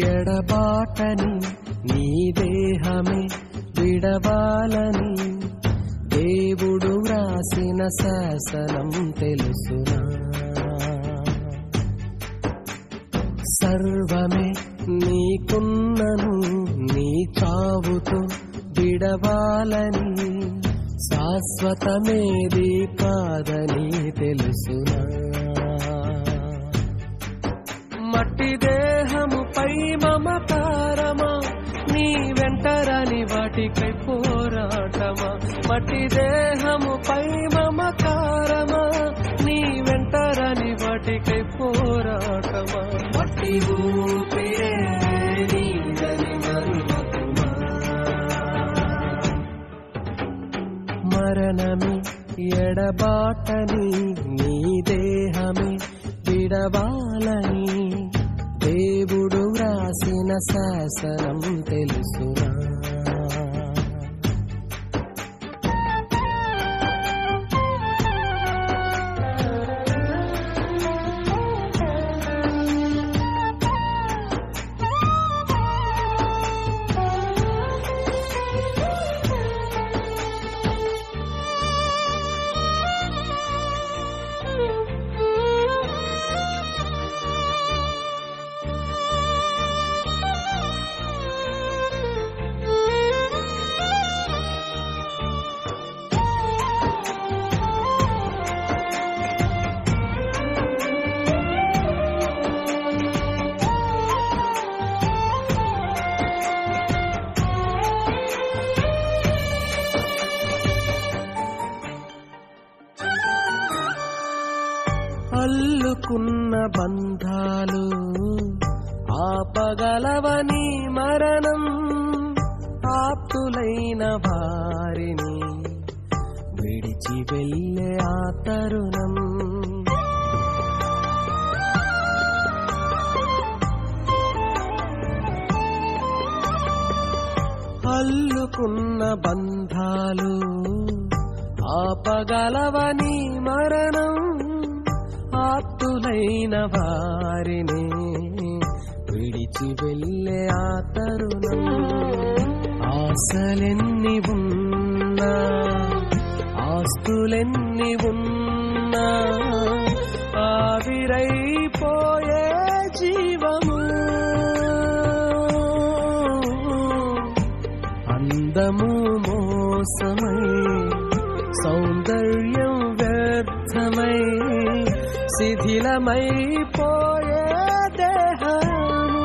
ఎడబాటని నీ దేహమే విడవాలని దేవుడు వ్రాసిన శాసనం తెలుసునా? సర్వమే నీకున్నను నీ చావుతో విడవాలని శాశ్వతమేది కాదని తెలుసునా? మట్టి దేహముపై మమకారమా నీ వెంటరాని వాటికై పోరాటమా? మట్టి దేహముపై మమకారమా నీ వెంటరాని వాటికై పోరాటమా? మట్టి ఊపిరే నీదని మరువకుమా? మరణమే ఎడబాటని నీ దేహమే విడవాలని దేవుడు వ్రాసిన శాసనం తెలుసునా? అల్లుకున్న బంధాలు ఆపగలవని మరణం ఆప్తులైన వారిని విడిచి వెళ్ళే ఆ తరుణం. అల్లుకున్న బంధాలు ఆపగలవని మరణం ఆప్తులైన వారిని విడిచి వెళ్ళే ఆ తరుణం. ఆశలెన్ని ఉన్నా ఆస్తులెన్ని ఉన్నా ఆవిరైపోయే జీవము. అందము మోసమై సౌందర్యం వ్యర్థమై శిథిలమైపోయే దేహము.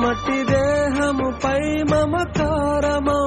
మట్టి దేహముపై మమకారమా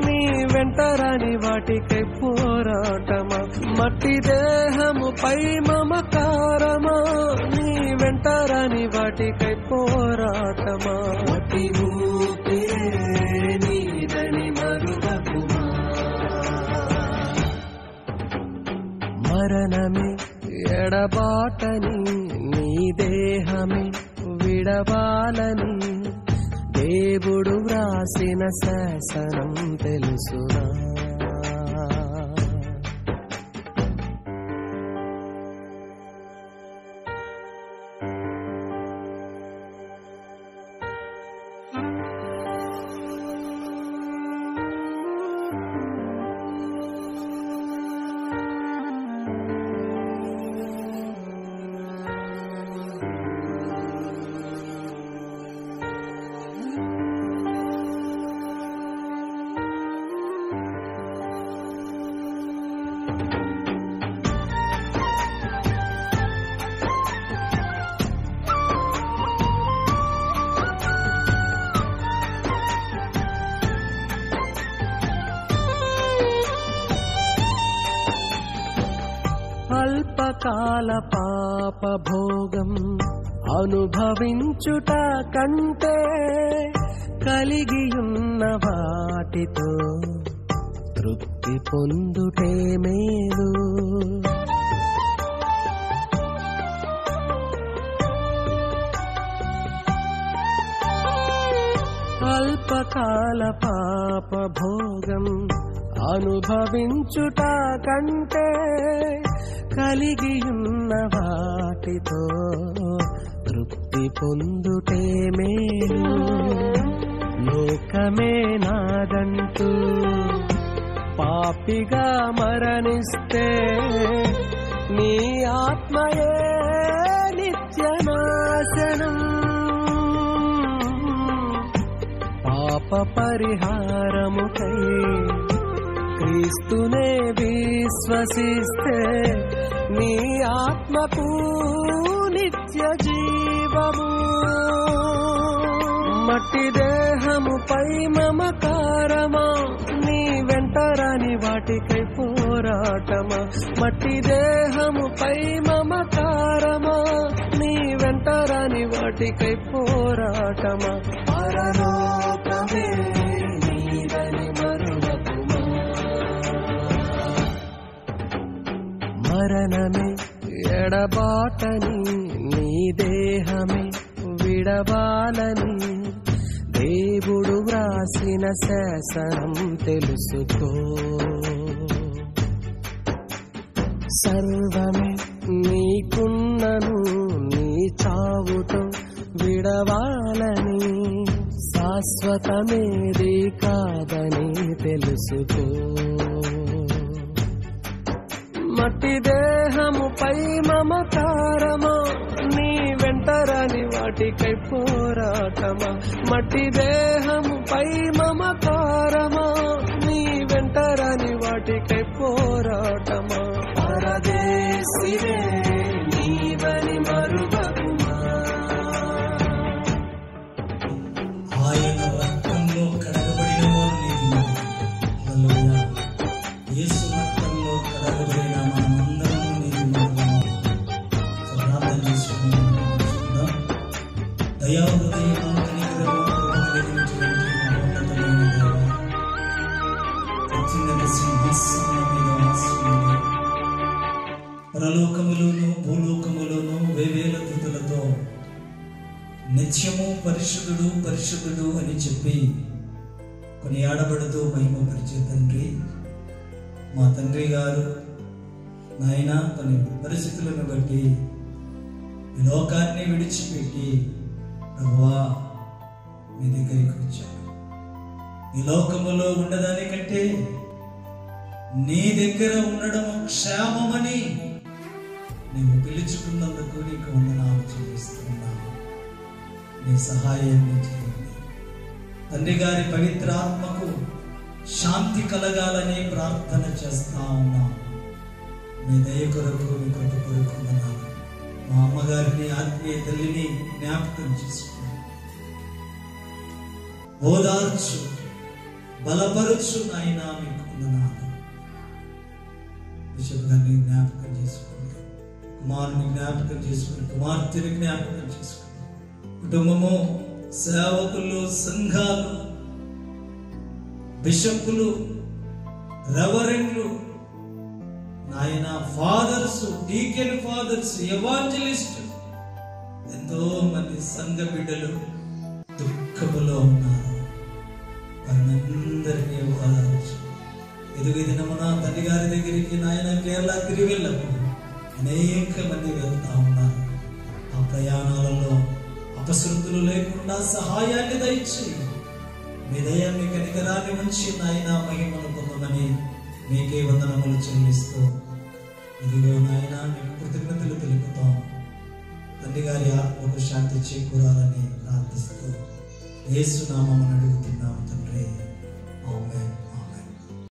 నీ వెంటరాని వాటికై పోరాటమా? మట్టి దేహముపై మమకారమా నీ వెంటరాని వాటికై పోరాటమా? మట్టి ఊపిరే నీదని మరువకుమా? మరణమే ఎడబాటని నీ దేహమే విడవాలని దేవుడు వ్రాసిన శాసనం తెలుసునా? అల్పకాల పాప భోగం అనుభవించుట కంటే కలిగియున్న వాటితో తృప్తి పొందుటే మేలు. అల్పకాల పాప భోగం అనుభవించుట కంటే కలిగియున్న వాటితో తృప్తి తృప్తి పొందుటే మేలు. లోకమే నాదంటూ పాపిగా మరణిస్తే నీ ఆత్మయే నిత్యనాశనం. పాప పరిహారముకై క్రీస్తునే విశ్వసిస్తే నీ ఆత్మకు నిత్య జీవము. మట్టి దేహముపై మమకారమా, నీ వెంటరాని వాటికై పోరాటమా. మట్టి దేహముపై మమకారమా, నీ వెంటరాని వాటికై పోరాటమా. పరలోకమే నీదని మరువకుమా. మరణమే ఎడబాటని, నీ దేహమే విడవాలని దేవుడు వ్రాసిన శాసనం తెలుసుకో. సర్వమే నీకున్నను నీ చావుతో విడవాలని, శాశ్వతమేది కాదని తెలుసుకో. మట్టి దేహముపై మమకారమా, నీ వెంటరాని వాటికై పోరాటమా. మట్టి దేహముపై మమకారమా, నీ వెంటరాని వాటికై పోరాటమా. పరదేశివే నీవని మరువకుమా. ఆయన రక్తంలో కడగబడిన యేసు రక్తంలో కడగబడిన మనమందరము నీతిమంతులము. ప్రార్థన చేసుకుని దయా హృదయము కనికరము కలిగినటువంటి మహోన్నతమైన దేవా, అత్యున్నత సింహాసనం మీద ఆసీనుడై పరలోకములోను భూలోకములోను వేవేల దుతులతో నిత్యము పరిశుద్ధుడు పరిశుద్ధుడు అని చెప్పి కొనియాడబడుతూ మహిమపరిచే తండ్రి, మా తండ్రి గారు నాయన కొన్ని పరిస్థితులను బట్టి ఈ లోకాన్ని విడిచిపెట్టి ప్రభువా మీ దగ్గరికి వచ్చాడు. ఈ లోకములో ఉండడానికంటే నీ దగ్గర ఉండడం క్షేమమని నీవు పిలుచుకున్నందుకు నీకు వందనాలు చెల్లిస్తున్నాను. నీ సహాయాన్ని చేయండి తండ్రి గారి పవిత్ర ఆత్మకు శాంతి కలగాలని ప్రార్థన చేస్తా ఉన్నాను. మీ దయ కొరకు మీ కృప కొరకు వందనాలు. మా అమ్మగారిని ఆత్మీయ తల్లిని జ్ఞాపకం చేసుకోండి, ఓదార్చు, బలపరచు నాయన. మీకు వందనాలు. బిషప్ గారిని జ్ఞాపకం చేసుకోండి, కుమారుని జ్ఞాపకం చేసుకోండి, కుమార్తెని జ్ఞాపకం చేసుకోండి. కుటుంబము, సేవకులు, సంఘాలు, బిషప్పులు, రెవరెండ్లు నాయన, ఫాదర్స్, డీకెన్ ఫాదర్స్, ఎవాంజలిస్ట్, ఎంతో మంది సంఘ బిడ్డలు దుఃఖములో ఉన్నారు. వారినందరినీ ఓదార్చు. ఎదుగు దినమున తండ్రి గారి దగ్గరికి నాయన కేరళ తిరివెళ్ళకు అనేక మంది వెళ్తా ఉన్నారు. ఆ ప్రయాణాలలో అపశృతులు లేకుండా సహాయాన్ని దయచేయి. మీ దయ, మీ కనికరాన్ని ఉంచి నాయన మహిమను పొందమని మీకే వందనములు చెల్లిస్తూ ఇదిగో నాయన మీకు కృతజ్ఞతలు తెలుపుతాం. తండ్రి గారి ఆత్మకు శాంతి చేకూరాలని ప్రార్థిస్తూ యేసు నామమున అడుగుతున్నాము తండ్రి.